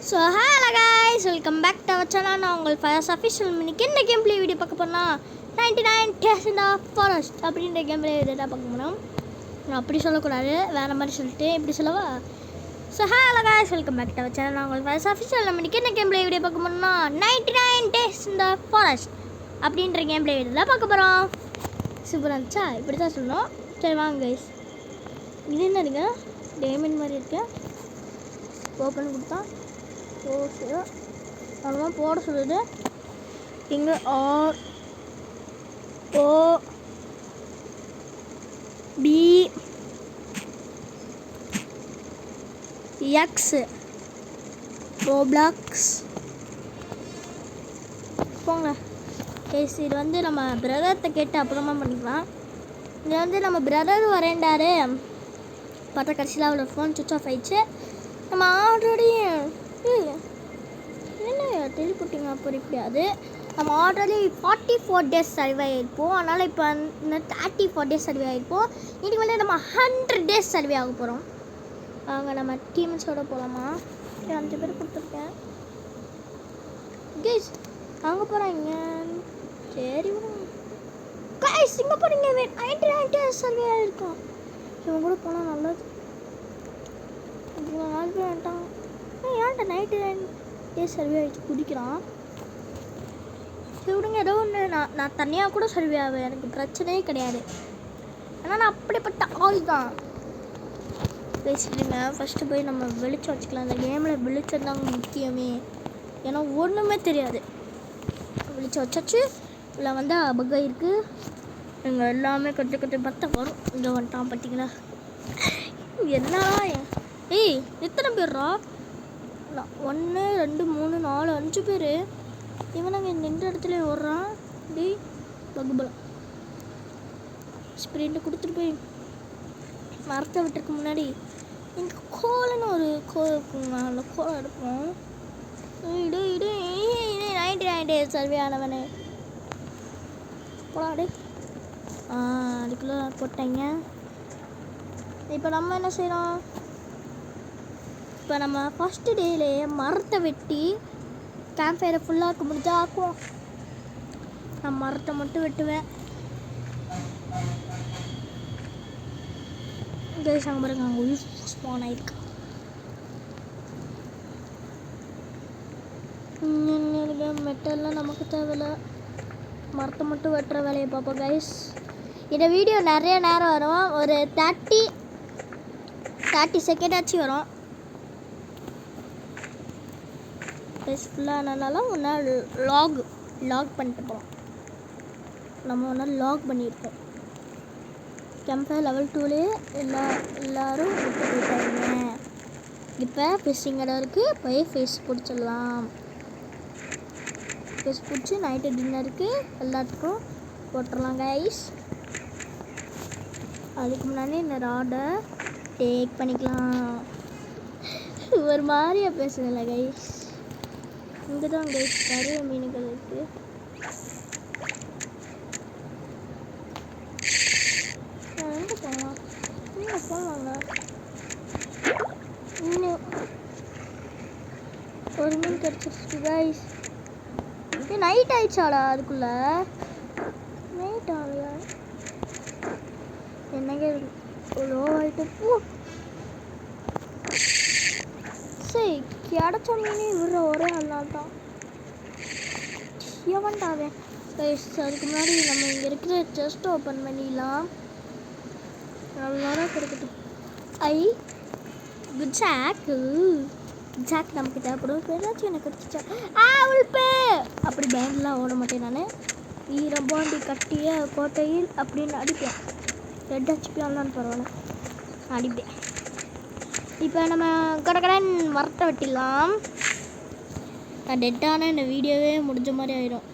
So hello guys, welcome back to our channel. நான் உங்கள் fires official மினிக்கு என்ன game play video பார்க்க போனால் 99 Days in the Forest அப்படின்ற கேம் பிளே வீடியோ தான் பார்க்க போனோம். நான் அப்படி சொல்லக்கூடாது, வேறு மாதிரி சொல்லிட்டு இப்படி சொல்லவா? So hello guys, welcome back to our channel. நான் உங்கள் ஃபயர்ஸ் அஃபிஷியல் மினிக்கு என்ன கேம் பிளே வீடியோ பார்க்க போனால் 99 Days in the Forest அப்படின்ற கேம் பிளே வீடியோ தான் பார்க்க போகிறோம். சூப்பராக இருந்துச்சா? இப்படி தான் சொல்லணும். சரி வாங்க கைஸ். இது என்னதுங்க, டைமண்ட் மாதிரி இருக்கு. ஓப்பன் கொடுத்தா சரி அதெல்லாம் போட சொல்லுது. இங்கே ஆர் ஓ பி எக்ஸ் ரோப்ளாக்ஸ் போங்க கேஸ். இது வந்து நம்ம பிரதர்கிட்ட கேட்டு அப்புறமா பண்ணிக்கலாம். இது வந்து நம்ம பிரதர் வரேண்டாரு, பார்த்தா கடைசியில் அவளோட ஃபோன் சுவிட்ச் ஆஃப் ஆயிடுச்சு. நம்ம ஆல்ரெடி என்ன டெலிபோட்டிங் அப்போ இப்படியாது. நம்ம ஆல்ரெடி 44 days சர்வே ஆகிருப்போம். அதனால் இப்போ 34 days சர்வே ஆகிருப்போம். இன்றைக்கி வந்து நம்ம 100 days சர்வே ஆக போகிறோம். அவங்க நம்ம டீம்ஸோட போகலாமா? 5 பேர் கொடுத்துருக்கேன் கேஸ். அவங்க போகிறாங்க. சரி கைஸ், இங்கே போகிறீங்க. 99 days சர்வே ஆகிருக்கோம். இவங்க கூட போனால் நல்லது. 4 பேர் வேண்டாம். ஏன்டா 99 days சர்வே ஆகிடுச்சு குதிக்கிறான். சரி விடுங்க, ஏதோ ஒன்று. நான் தனியாக கூட சர்வே ஆவேன், எனக்கு பிரச்சனையே கிடையாது. ஆனால் நான் அப்படிப்பட்ட ஆள் தான். பேசிட்டுங்க ஃபஸ்ட்டு போய் நம்ம வெளிச்சம் வச்சுக்கலாம். அந்த கேமில் வெளிச்சம் தாங்க முக்கியமே. ஏன்னா ஒன்றுமே தெரியாது. வெளிச்சம் வச்சாச்சு. இல்லை வந்தால் பக்கா இருக்குது. எங்கள் எல்லாமே கொஞ்சம் கொஞ்சம் பார்த்தா வரும். இங்கே வந்துட்டான் பார்த்தீங்களா? என்னடா ஏய், எத்தனை பேர்ரா? 1 2 3 4 5 பேர். இவனுங்க நின்ற இடத்துல ஓடுறான். டி பகுபலம் ஸ்ப்ரிண்ட் கொடுத்துட்டு போய் மரத்தை விட்டுருக்கு முன்னாடி இங்கே கோலன்னு ஒரு கோல் இருக்குங்க. அந்த கோலை எடுப்போம். இடு இடு 99 days சர்வே ஆனவனே போடா. அதுக்குள்ளே போட்டாங்க. இப்போ நம்ம என்ன செய்கிறோம்? இப்போ நம்ம ஃபஸ்ட்டு டேலே மரத்தை வெட்டி கேம்ப் ஃபயரை ஃபுல்லாக முடிஞ்சா ஆக்குவோம். நான் மரத்தை மட்டும் வெட்டுவேன். கேஸ் அங்கே பாருங்க, அங்கே உயிர் ஸ்பான் ஆகிருக்கு. மெட்டெல்லாம் நமக்கு தேவையில்லை. மரத்தை மட்டும் வெட்டுற வேலையை பார்ப்போம் கைஸ். இந்த வீடியோ நிறைய நேரம் வரும். ஒரு 30 செகண்ட் ஆச்சு வரும். ஃபுல்லாக ஆனாலும் ஒன்றா லாக் பண்ணிட்டு போகிறோம். நம்ம ஒன்றா லாக் பண்ணியிருக்கோம். கேம்ப் லெவல் 2லே எல்லோரும் விட்டு போயிட்டாங்க. இப்போ ஃபிஷ்ஷிங் இடம் இருக்குது. போய் ஃபிஷ் பிடிச்சிடலாம். ஃபிஷ் பிடிச்சி நைட்டு டின்னருக்கு எல்லாத்துக்கும் போட்டுடலாம் கைஸ். அதுக்கு முன்னாடி இந்த ராடை டேக் பண்ணிக்கலாம். ஒரு மாதிரியா பேசுதில்ல கைஸ். இங்கே தான் கைஸ் நிறைய மீன்கள் இருக்குது. எங்கே போகலாம்? இங்கே போகலாங்க. இன்னும் ஒரு மீன் கிடச்சிருச்சு கைஸ். நைட் ஆயிடுச்சாடா? அதுக்குள்ளே நைட் ஆகலையா? என்னங்க லோ ஆகிட்டு போ. சரி கிடைச்ச மீனே விடுற ஒரே நாள் தான் எவன்டாவே. அதுக்கு முன்னாடி நம்ம இங்கே இருக்கிற செஸ்ட் ஓப்பன் பண்ணிடலாம். நல்லா கிடைக்கட்டும். குட் ஜாக் நமக்கு தேவைப்படும். ஏதாச்சும் எனக்கு கிடச்சிச்சா? உள்பே அப்படி பேண்ட்லாம் ஓட மாட்டேன் நான். ஈரம்பாண்டி கட்டிய கோட்டையில் அப்படின்னு அடிப்பேன். 2 HP ஆனாலும் பரவாயில்ல, அடிப்பேன். இப்போ நம்ம கடகடன் மரத்தை வெட்டிடலாம். நான் டெட்டான இந்த வீடியோவே முடிஞ்ச மாதிரி ஆயிடும்.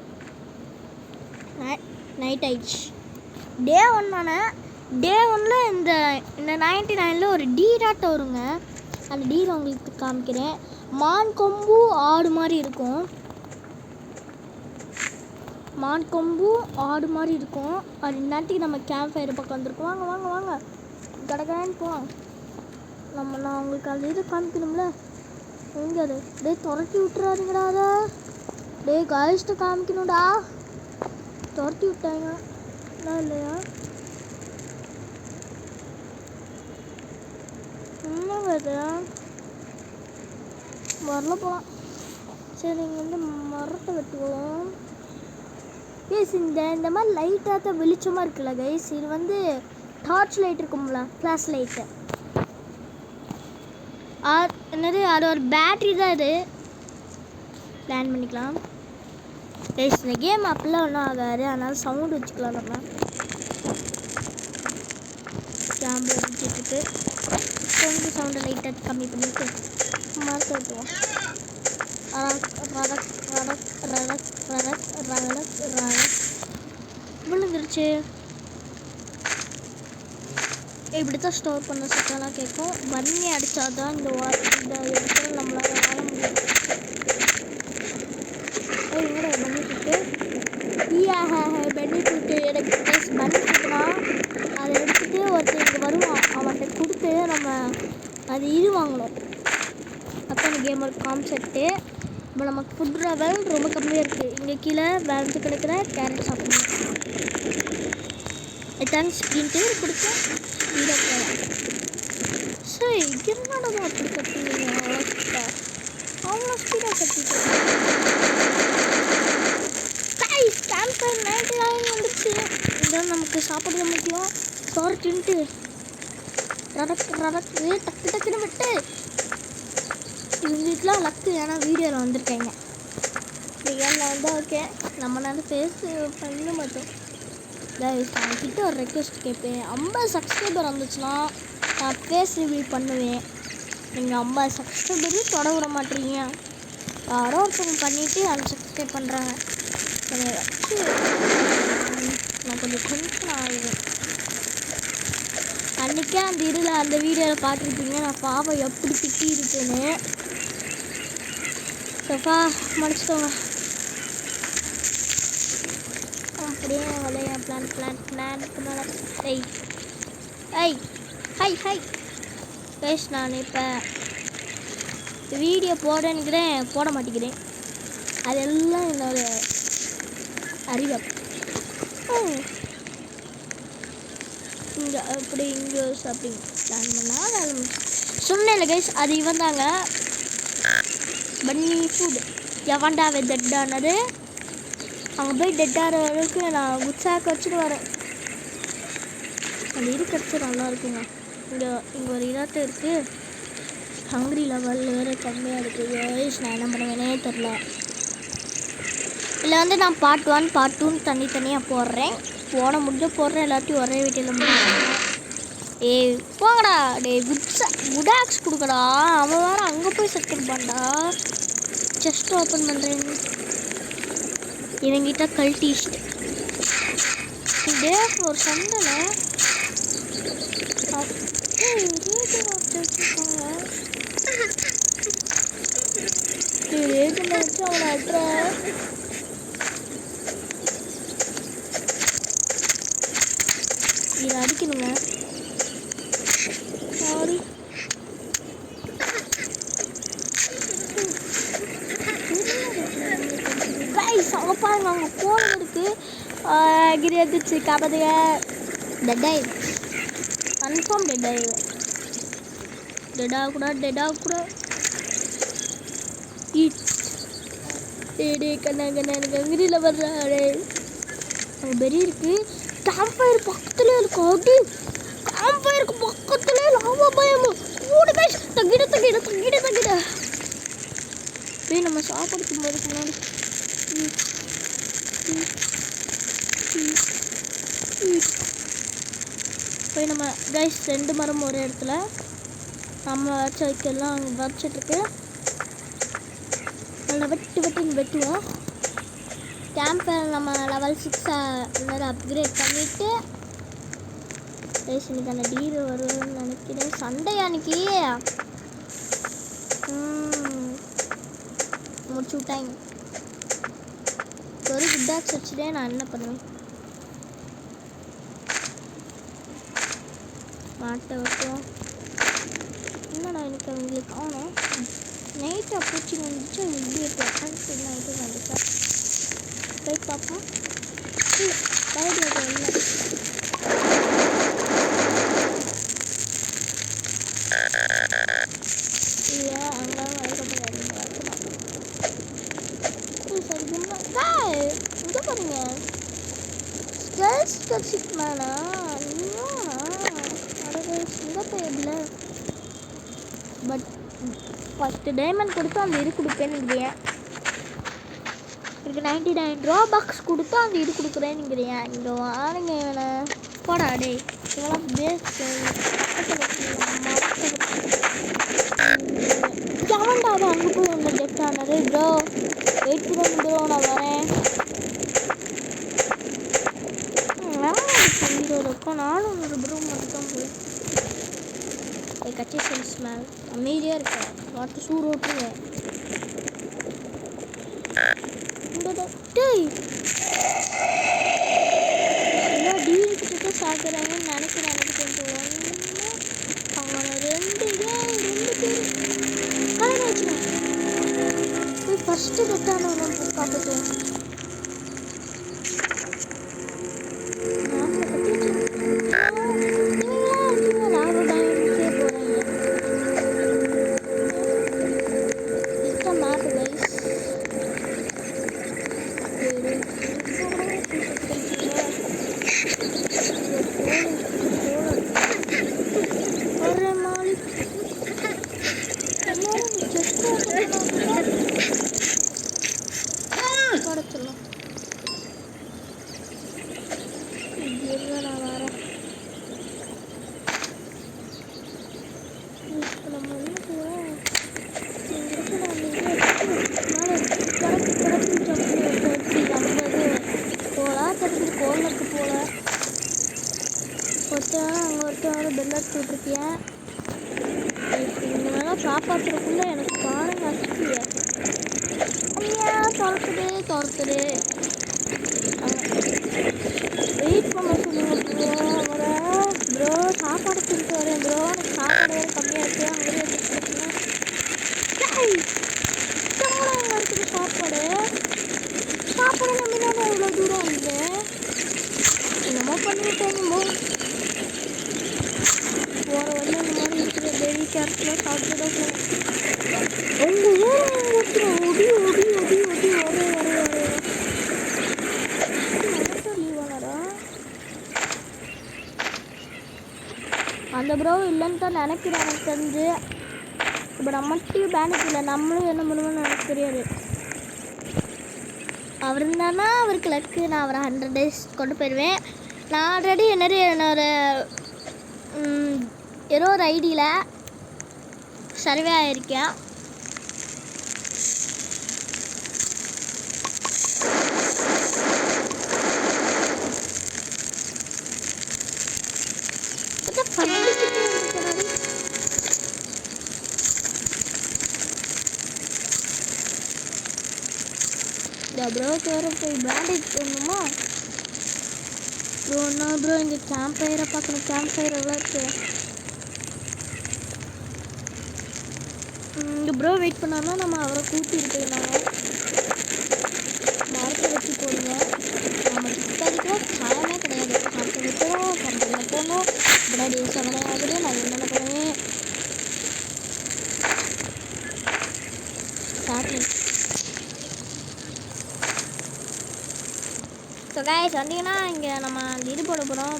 நைட் ஆயிடுச்சு. டே 1 தானே. டே 1ல் இந்த 99ல் ஒரு டீராட்ட வருங்க. அந்த டீரை உங்களுக்கு காமிக்கிறேன். மான் கொம்பு ஆடு மாதிரி இருக்கும். மான் கொம்பு ஆடு மாதிரி இருக்கும். அது நேரத்துக்கு நம்ம கேம்ப் ஃபயர் பக்கம் வந்துருக்கோம். வாங்க வாங்க வாங்க கடகடான்னு போகலாம். நான் உங்களுக்கு அது இது காமிக்கணும்ல. எங்கே அது டேய் துரட்டி விட்டுறாருங்கடா அதை டேய் காய்ஸ்ட்டு காமிக்கணும்டா துரட்டி விட்டாங்க என்ன இல்லையா என்ன வருது வரல போகலாம் சரி இங்கே வந்து மரத்தை வெட்டுவோம் கைஸ் இந்த மாதிரி லைட்டாக தான் வெளிச்சமாக இருக்குல்ல கைஸ் இது வந்து டார்ச் லைட் இருக்கும்ல ஃப்ளாஷ் லைட்டு என்னது அது ஒரு பேட்ரி தான் இது பிளான் பண்ணிக்கலாம் கைஸ் இந்த கேம் அப்படிலாம் ஒன்றும் ஆகாது அதனால் சவுண்டு வச்சுக்கலாம் நம்ம கேமரா வச்சுட்டு கொஞ்சம் சவுண்டை லைட்டாக கம்மி பண்ணிட்டு மரத்தை வெட்டுவோம் விழுந்துருச்சு இப்படி தான் ஸ்டோர் பண்ண சத்தம்லாம் கேட்கும் பண்ணி அடித்தாதான் இந்த இடத்துல நம்மளால வாழ முடியும் என்னோட பெனிஃபிட்டு பெனிஃபிட்டு எனக்கு ப்ளஸ் பெனிஃபிட்னா அதை எடுத்துகிட்டு ஒருத்தர் இங்கே வருவான் அவன்கிட்ட கொடுத்து நம்ம அது இது வாங்கணும் அத்தனை கேமர் கான்செப்ட்டு இப்போ நமக்கு ஃபுட் லெவல் ரொம்ப கம்மியாக இருக்குது இங்கே கீழே வேறு கிடைக்கிற கேரட் சாப்பிடணும் எட்டான் ஸ்பீன்ட்டு கொடுத்து ஸ்பீடாக போகலாம் சரி என்னடா அப்படி கட்டுவீங்க அவ்வளோ ஸ்பீடாக கட்டிட்டு கேம்ப் ஃபயர் 99 வந்துச்சு இதான் நமக்கு சாப்பிட்றது முக்கியம் சோறு தின்ட்டு டக்கு டக்குன்னு விட்டு இவங்களுக்குலாம் லக்கு ஏன்னா வீடியோவில் வந்திருக்காங்க ரியலில் வந்து ஓகே நம்மளால ஃபேஸ் பண்ண மாட்டோம் கிட்ட ஒரு ரெக்வெஸ்ட் கேட்பேன் 50 சப்ஸ்கிரைபர் வந்துச்சுன்னா நான் ஃபேஸ் ரிவ்யூ பண்ணுவேன் நீங்கள் 50 சப்ஸ்கிரைபரும் தொட விட மாட்டீங்க யாரோ ஒருத்தவங்க பண்ணிவிட்டு அன்சப்ஸ்கிரைப் பண்ணுறாங்க வச்சு நான் கொஞ்சம் டென்ஷன் ஆகிடுவேன் அன்றைக்கே அந்த இதில் அந்த வீடியோவில் பார்த்துருப்பீங்க நான் பாவை எப்படி திட்டி இருக்குன்னு சஃபா முடிச்சுக்கோங்க அப்படியே வளைய பிளான்க்கு மேலே ஹை பேஸ் நான் இப்போ வீடியோ போடணுங்கிறேன் போட மாட்டேங்கிறேன் அதெல்லாம் என்னோட அறிவம் இங்கே அப்படி இங்கே அப்படி பிளான் பண்ணால் வேலை சொன்னேன்ல கைஸ் அது இவன் தாங்க பன்னி ஃபுட் எவன்டா அவன் டெட்டானது அங்கே போய் டெட்டாகிற அளவுக்கு நான் குட்ஸாக்க வச்சுட்டு வரேன் அந்த இது கிடச்சி நல்லா இருக்குங்க இங்கே ஒரு இதாட்டம் இருக்குது ஹங்க்ரி லெவல் வேறு கம்மியாக இருக்குது கைஸ் நான் என்ன பண்ணுவேனே தெரில இதில் வந்து நான் பார்ட் 1 பார்ட் 2 தனித்தனியாக போடுறேன் போட முடிஞ்ச போடுறேன் எல்லாத்தையும் ஒரே வீட்டில் முடியும் ஏய் போங்கடா குடாக்ஸ் கொடுக்கடா அவன் வேறு அங்கே போய் செட் இருப்பான்டா செஸ்ட் ஓப்பன் பண்ணுறேன் இவங்கிட்ட கல்டிஸ்ட் இதே ஒரு சண்டையில் வச்சு அவனை அட்ற இதை அடிக்கணுங்க சாரி பாருங்க அவங்க கோலம் இருக்கு கிரி எடுத்துச்சு காப்பாத்துங்க டெட் ஆயிடு கன்ஃபார்ம் டெட் ஆயிடு டெட் ஆகக்கூடாது டே கண்ணா எனக்கு அங்கிரியில் வர்றாடே அங்கே பெரிய இருக்கு கேம்ப் ஃபயர் பக்கத்துலேயே இருக்கு அப்படி கேம்ப் ஃபயருக்கு பக்கத்துலேயே லாவா பயமா ஓடி பேச தங்கிட போய் நம்ம சாப்பிடுக்கும் போது முன்னாடி போய் நம்ம கைஸ் 2 மரம் ஒரு இடத்துல நம்ம வச்ச வைக்கலாம் அங்கே வச்சிட்ருக்கு நல்லா வெட்டுவோம் கேம்பை நம்ம லெவல் 6 இன்னொரு அப்கிரேட் பண்ணிவிட்டு கைஸ் இன்னைக்கான டீரு வருவேன்னு நினைக்கிறேன் சண்டே அன்னைக்கு முடிச்சு விட்டாங்க ஒரு குட்டாக்ஸ் வச்சுட்டே நான் என்ன பண்ணுவேன் மாட்டை வைப்போம் என்னடா எனக்கு அவங்களுக்கு ஆனோம் நைட்டு பூச்சி வந்துச்சு எப்படி இருக்கு நைட்டு வந்துச்சா போய் பார்ப்போம். சைடில் இல்லை இல்லையா அங்கே வளர்க்கப்படாது சரி இங்கே பாருங்க கேர்ள்ஸ் கட்சிக்கு மேலே சிங்கப்பேரில் பட் ஃபஸ்ட்டு டைமண்ட் கொடுத்து அந்த இது கொடுப்பேன்னுங்கிறியேன் இதுக்கு 99 ரூபாக்ஸ் கொடுத்து அந்த இது கொடுக்குறேன்னுங்கிறியா இங்கே வாருங்க இவனை போடா டே இதெல்லாம் பேஸ்ட் எவன்டாவது அங்கே போய் ஒன்று டெப்ட் ஆனது ப்ரோ வெயிட் பண்ணி ப்ரோ நான் வரேன் இருக்கும் 400 ப்ரோ மட்டும் போய் கட்சி சென்ஸ் மேல் அமைதியாக இருக்கேன் பார்த்து சூடு ஓட்டுருவேன் எல்லாம் டீல்கிட்ட சாப்பிட்றாங்கன்னு நினைக்கிறேன் எனக்கு கொஞ்சம் அவங்க 2 பேர் கலர் வச்சுருவேன் போய் ஃபஸ்ட்டு கெட்டானவங்க பார்த்துட்டு பெல்லட் போட்டிருக்கேன் இதெல்லாம் காப்பாற்றுறதுக்குள்ள எனக்கு பாருங்க அசிக்கிய ஐயா துரத்துடு வெயிட் பண்ண சொல்லுங்க ப்ரோ ப்ரோ சாப்பாடு கொடுத்து வரேன் ப்ரோ எனக்கு சாப்பாடு வேறு கம்மியாக இருக்குது அங்கே எங்கே இருக்குது சாப்பாடு நம்பினாலும் எவ்வளோ தூரம் வந்து என்னமோ பண்ணிவிட்டேங்க போகிற வந்து இந்த மாதிரி இருக்கிற பேபி கேரட்லாம் சாப்பிட்டு தான் போகிறேன் உங்கள் ஊர் ஒருத்தர் ஒடி லீவானடா அந்த ப்ரோ இல்லைன்னு தான் நினைக்கிறேன் எனக்கு தெரிஞ்சு இப்போ நம்மகிட்டையும் பேனிக் இல்லை நம்மளும் என்ன பண்ணுவோம்னு எனக்கு தெரியாது அவர் இருந்தானா அவருக்கு லக்கு நான் அவரை 100 days கொண்டு போயிடுவேன் நான் ஆல்ரெடி என்னோட ஏதோ ஒரு ஐடியில் சர்வே ஆகிருக்கேன் ப்ரோ வேறு போய் பேண்டேஜ் போடணுமா ப்ரோ என்ன ப்ரோ இங்கே கேம்ப் ஃபயரை பார்க்கணும் கேம்ப் ஃபயர் எவ்வளோ இருக்குது இங்கே ப்ரோ வெயிட் பண்ணோன்னா நம்ம அவரை கூட்டிகிட்டு போயிருந்தாங்க மரத்தை வச்சு போடுங்க நம்ம கிட்டதுக்குலாம் சாயமே கிடையாது மரத்தை விட்டுறோம் கம்பெனியில் போகணும் முன்னாடி 7 ஆகுது நான் என்னென்ன பண்ணுவேன் ஸ்டார்டிங் ஸோ கைஸ் வந்தீங்கன்னா இங்கே நம்ம அந்த இது போட போகிறோம்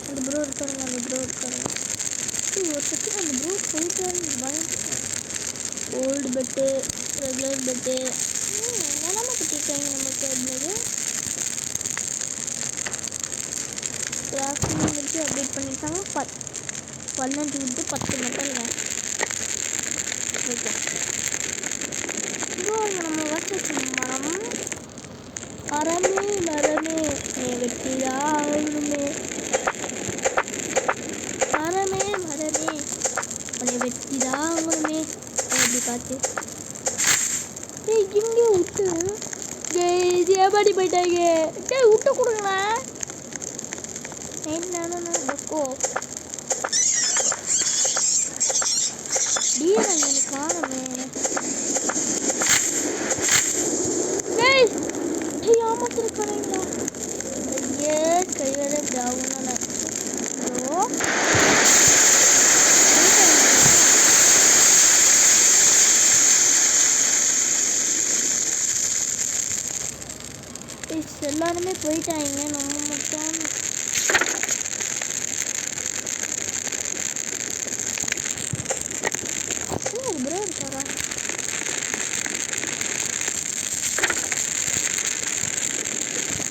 அந்த ப்ரோ இருக்காருங்க ஒரு செகண்ட் அந்த ப்ரோ போயிட்டு பயம் ஓல்டு பெட்டு ரெகுலர் பெட்டு என்னென்ன கட்டிருக்காங்க நமக்கு அப்படிங்கிறது கிராஃபிங் வச்சு அப்டேட் பண்ணியிருக்காங்க 12 விட்டு 10 மட்டும் இல்லை ஓகே நம்ம வச்சு மரமே வெட்டியாகணுமே மரமே உன்னை வெட்டிதாகணுமே அப்படி பார்த்து இங்கே விட்டு ஏபாடி போயிட்டாங்க விட்டு கொடுங்களேன் டக்கோ போயிட்டாங்க நம்ம மட்டும். ப்ரோ இருக்காரா?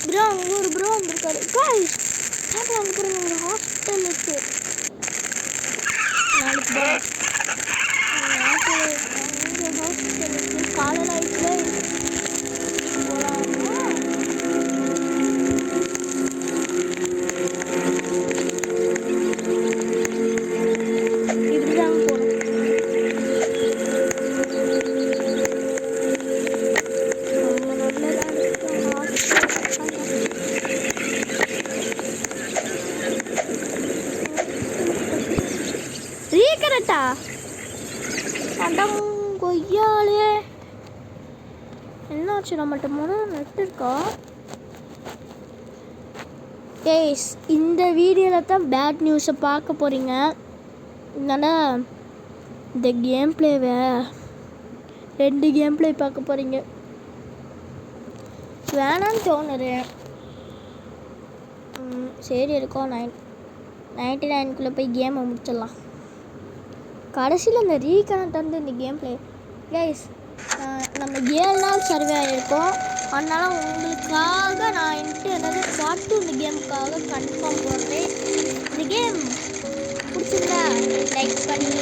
ப்ரோ அங்கே ஒரு ப்ரோ வந்திருக்காரு. காய்ஸ் அங்கே பாருங்க ஒரு ஹாஸ்பிட்டல் இருக்கு. நாளைக்கு ப்ரோ ஹாஸ்பிட்டல் இருக்கு. காலையில் ஆயிடுச்சுல போகலாமா? இப்படிதாங்க போகணும். ரொம்ப நல்லதாக இருக்கு அந்த ஹாஸ்பிட்டல். ரீகரெக்டா அடம் கொய்யாலே என்னாச்சு? நம்மகிட்ட முதல்ல நெட் இருக்கா? ஏஸ் இந்த வீடியோவில் தான் பேட் நியூஸை பார்க்க போகிறீங்க. என்னன்னா இந்த கேம் பிளேவை 2 கேம் பிளே பார்க்க போகிறீங்க. வேணான்னு தோணுது. சரி இருக்கோம் 99 போய் கேமை முடிச்சிடலாம். கடைசியில் இந்த ரீகனெக்ட் வந்து இந்த கேம் பிளே கைஸ் நம்ம 7 நாள் சர்வே ஆகிருக்கோம். அதனால் உங்களுக்காக நான் என்னது பார்த்து இந்த கேமுக்காக கன்ஃபார்ம் போடுறேன். இந்த கேம் பிடிச்சிருந்தா லைக் பண்ணி